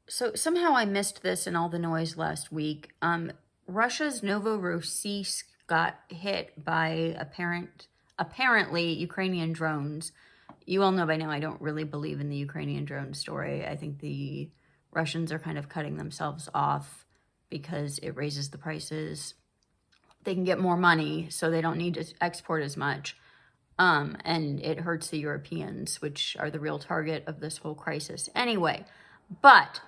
So somehow I missed this in all the noise last week. Russia's Novorossiysk got hit by apparently Ukrainian drones. You all know by now I don't really believe in the Ukrainian drone story. I think the Russians are kind of cutting themselves off because it raises the prices. They can get more money, so they don't need to export as much. And it hurts the Europeans, which are the real target of this whole crisis anyway. But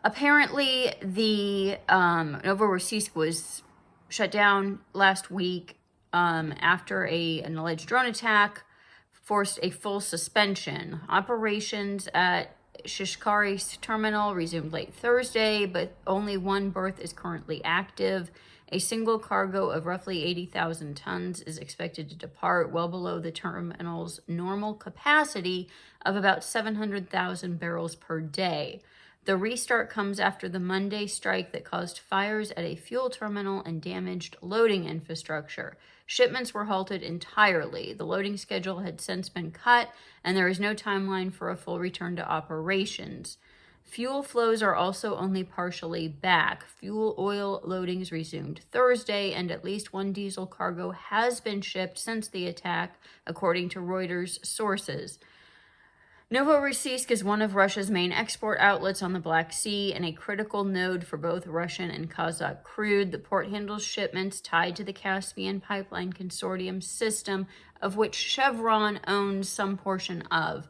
apparently the Novorossiysk was shut down last week after an alleged drone attack forced a full suspension. Operations at Shishkari's terminal resumed late Thursday, but only one berth is currently active. A single cargo of roughly 80,000 tons is expected to depart, well below the terminal's normal capacity of about 700,000 barrels per day. The restart comes after the Monday strike that caused fires at a fuel terminal and damaged loading infrastructure. Shipments were halted entirely. The loading schedule had since been cut, and there is no timeline for a full return to operations. Fuel flows are also only partially back. Fuel oil loadings resumed Thursday, and at least one diesel cargo has been shipped since the attack, according to Reuters sources. Novorossiysk is one of Russia's main export outlets on the Black Sea and a critical node for both Russian and Kazakh crude. The port handles shipments tied to the Caspian Pipeline Consortium system, of which Chevron owns some portion of,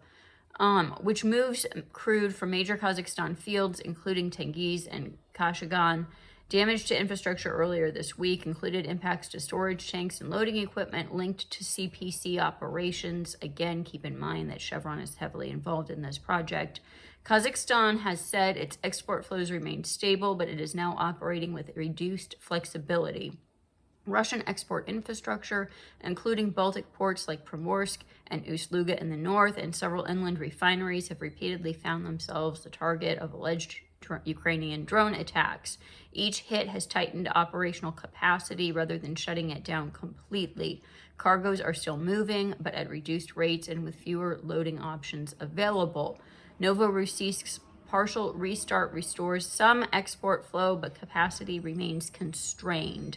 which moves crude from major Kazakhstan fields, including Tengiz and Kashagan. Damage to infrastructure earlier this week included impacts to storage tanks and loading equipment linked to CPC operations. Again, keep in mind that Chevron is heavily involved in this project. Kazakhstan has said its export flows remain stable, but it is now operating with reduced flexibility. Russian export infrastructure, including Baltic ports like Primorsk and Ust-Luga in the north, and several inland refineries, have repeatedly found themselves the target of alleged Ukrainian drone attacks. Each hit has tightened operational capacity rather than shutting it down completely. Cargoes are still moving, but at reduced rates and with fewer loading options available. Novorossiysk's partial restart restores some export flow, but capacity remains constrained.